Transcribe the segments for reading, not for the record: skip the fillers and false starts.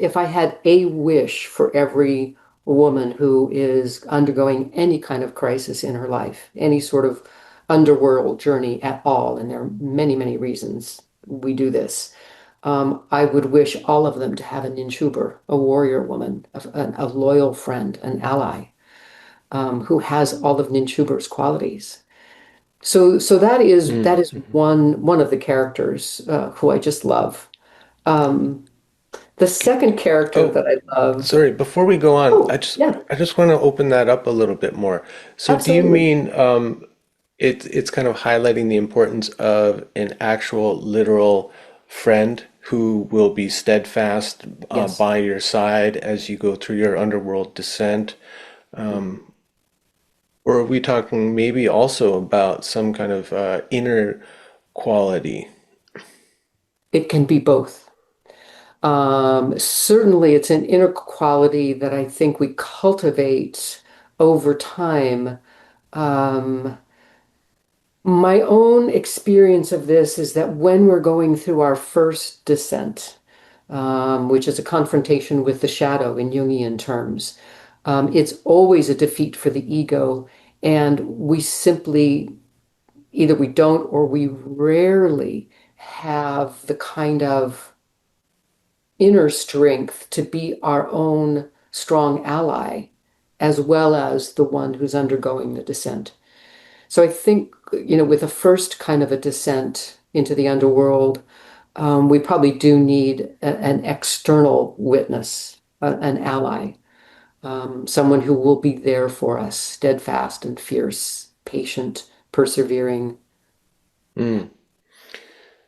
If I had a wish for every woman who is undergoing any kind of crisis in her life, any sort of underworld journey at all, and there are many, many reasons we do this, I would wish all of them to have a Ninuber, a warrior woman, a loyal friend, an ally, who has all of Ninuber's qualities. So that Mm. is one of the characters who I just love. Um, the second character Oh, that I love. sorry, before we go on, Oh, yeah, I just want to open that up a little bit more. So do you absolutely. mean it's kind of highlighting the importance of an actual literal friend who will be steadfast Yes. by your side as you go through your underworld descent? Or are we talking maybe also about some kind of inner quality? It can be both. Certainly, it's an inner quality that I think we cultivate over time. Um, my own experience of this is that when we're going through our first descent, which is a confrontation with the shadow in Jungian terms, it's always a defeat for the ego, and we simply either we don't or we rarely have the kind of inner strength to be our own strong ally as well as the one who's undergoing the descent. So I think, with the first kind of a descent into the underworld, we probably do need an external witness, an ally, someone who will be there for us, steadfast and fierce, patient, persevering. Mm.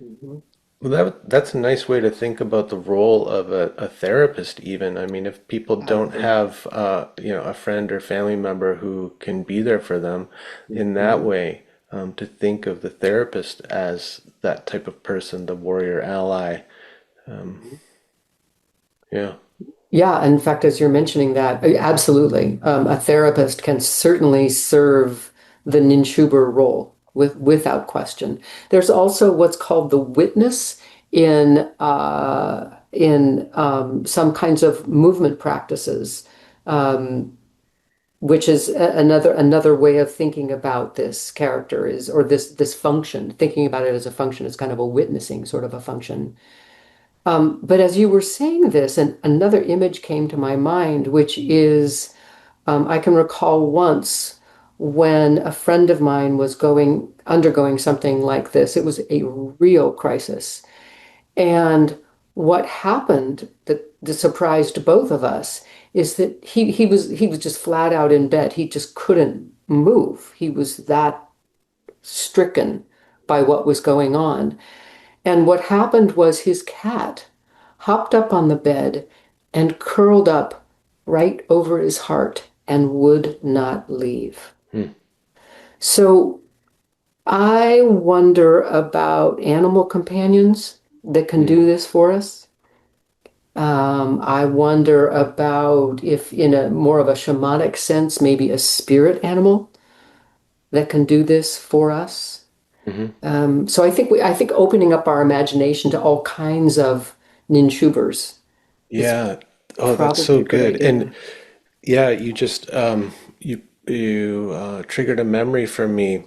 Mhm. Well, that's a nice way to think about the role of a therapist, even. I mean, if people don't Absolutely. have, a friend or family member who can be there for them in that Mhm. way, to think of the therapist as that type of person, the warrior ally. Um, yeah. Yeah, in fact, as you're mentioning that, absolutely, a therapist can certainly serve the Ninshuber role without question. There's also what's called the witness in some kinds of movement practices, um, which is another way of thinking about this character is or this function. Thinking about it as a function is kind of a witnessing sort of a function. But as you were saying this, and another image came to my mind, which is I can recall once when a friend of mine was undergoing something like this. It was a real crisis. And what happened that surprised both of us is that he was just flat out in bed. He just couldn't move. He was that stricken by what was going on. And what happened was his cat hopped up on the bed and curled up right over his heart and would not leave. Hmm. So I wonder about animal companions that can Hmm. do this for us. I wonder about if, in a more of a shamanic sense, maybe a spirit animal that can do this for us. Hmm. So I think opening up our imagination to all kinds of ninshubers is Yeah. Oh, that's probably so a good good. And idea. yeah, you triggered a memory for me.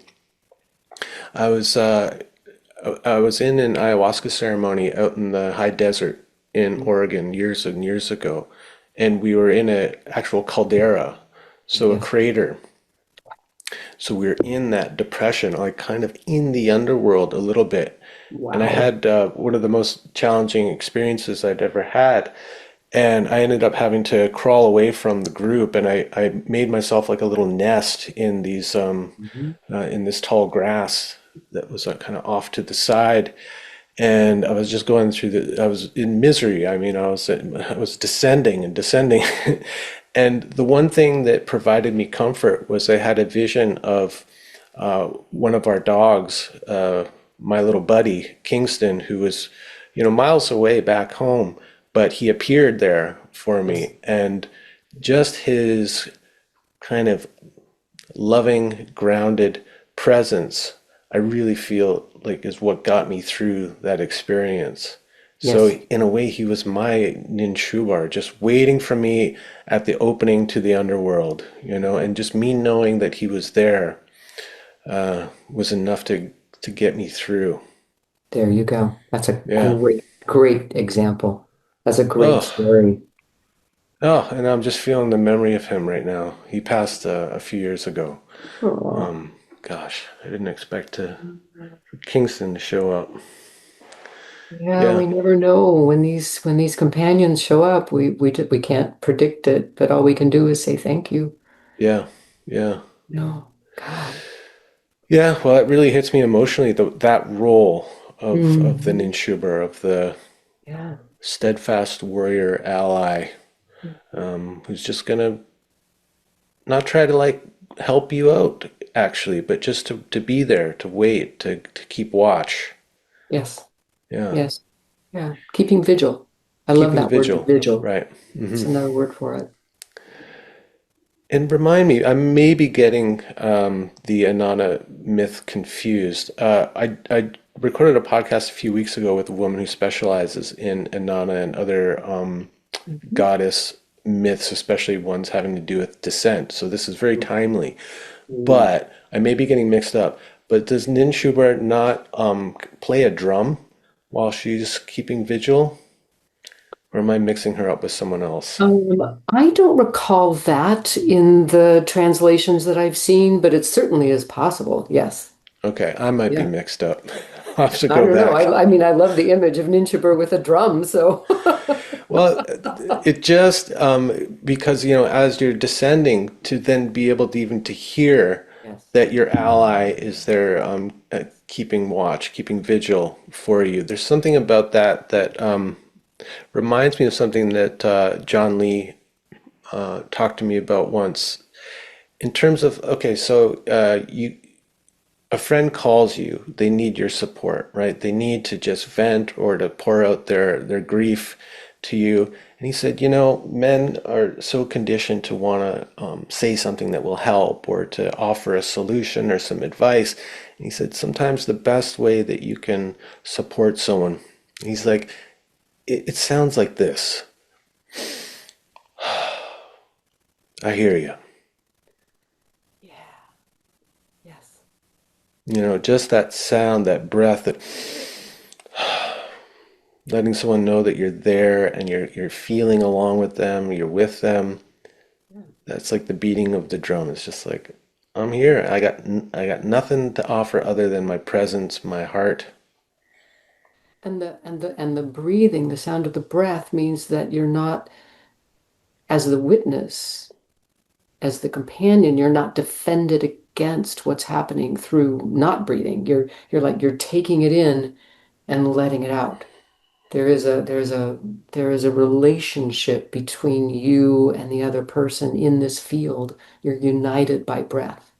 I was I was in an ayahuasca ceremony out in the high desert in Oregon years and years ago, and we were in a actual caldera, so a Yes. crater. So we were in that depression, like kind of in the underworld a little bit. And I Wow. had one of the most challenging experiences I'd ever had. And I ended up having to crawl away from the group, and I made myself like a little nest in Mhm. in this tall grass that was kind of off to the side. And I was just going through I was in misery. I mean, I was descending and descending. And the one thing that provided me comfort was I had a vision of one of our dogs, my little buddy, Kingston, who was, miles away back home, but he appeared there for Yes. me. And just his kind of loving, grounded presence, I really feel like is what got me through that experience. So Yes. in a way, he was my Ninshubar, just waiting for me at the opening to the underworld, and just me knowing that he was there was enough to get me through. There you go. That's a Yeah. great, great example. That's a great Oh, story. oh, and I'm just feeling the memory of him right now. He passed a few years ago. Oh. Gosh, I didn't expect for Kingston to show up. Yeah, Yeah, we never know when these companions show up. We can't predict it, but all we can do is say thank you. yeah, yeah. No, God. Yeah, well, it really hits me emotionally, that role of the Hmm. Ninshuber, of the Yeah. steadfast warrior ally, who's just gonna not try to like help you out, actually, but just to be there, to wait, to keep watch. Yes. Yeah, Yes. Yeah. Keeping vigil. I love keeping that word, vigil, vigil. right. It's another word for it. And remind me, I may be getting the Inanna myth confused. I recorded a podcast a few weeks ago with a woman who specializes in Inanna and other Mhm. goddess myths, especially ones having to do with descent. So this is very timely. Mm. But I may be getting mixed up. But does Ninshuber not play a drum while she's keeping vigil? Or am I mixing her up with someone else? I don't recall that in the translations that I've seen, but it certainly is possible. Yes. Okay, I might be Yeah. mixed up. I'll have to I go don't know. back. I mean, I love the image of Ninjaber with a drum, so Well, it just because as you're descending, to then be able to even to hear yes. that your ally is there, keeping watch, keeping vigil for you. There's something about that reminds me of something that John Lee talked to me about once. In terms of, okay, so you a friend calls you, they need your support, right? They need to just vent or to pour out their grief to you. And he said, men are so conditioned to want to say something that will help or to offer a solution or some advice. And he said, sometimes the best way that you can support someone, he's like, it sounds like this. I hear you. Yeah. Yes. Just that sound, that breath, that letting someone know that you're there and you're feeling along with them, you're with them. Yeah. That's like the beating of the drum. It's just like I'm here. I got nothing to offer other than my presence, my heart. And the breathing, the sound of the breath means that you're not, as the witness, as the companion, you're not defended against what's happening through not breathing. You're taking it in and letting it out. There is a relationship between you and the other person in this field. You're united by breath.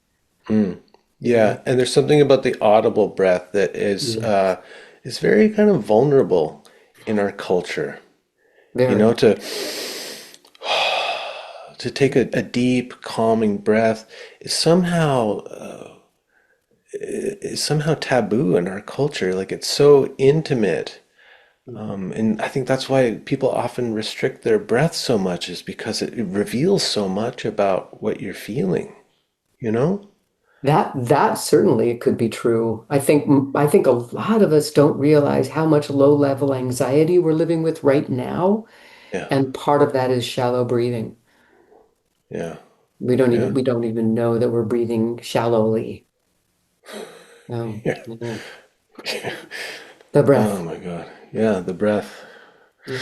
Yeah. Yeah, and there's something about the audible breath that Yes. is very kind of vulnerable in our culture. You know, Very. to take a deep, calming breath is somehow taboo in our culture. Like it's so intimate. And I think that's why people often restrict their breath so much, is because it reveals so much about what you're feeling, you know? That certainly could be true. I think a lot of us don't realize how much low-level anxiety we're living with right now, Yeah, and part of that is shallow breathing. yeah, We don't yeah, even we don't even know that we're breathing shallowly. No, yeah. no. The Oh breath. my God. Yeah, the breath. Yeah.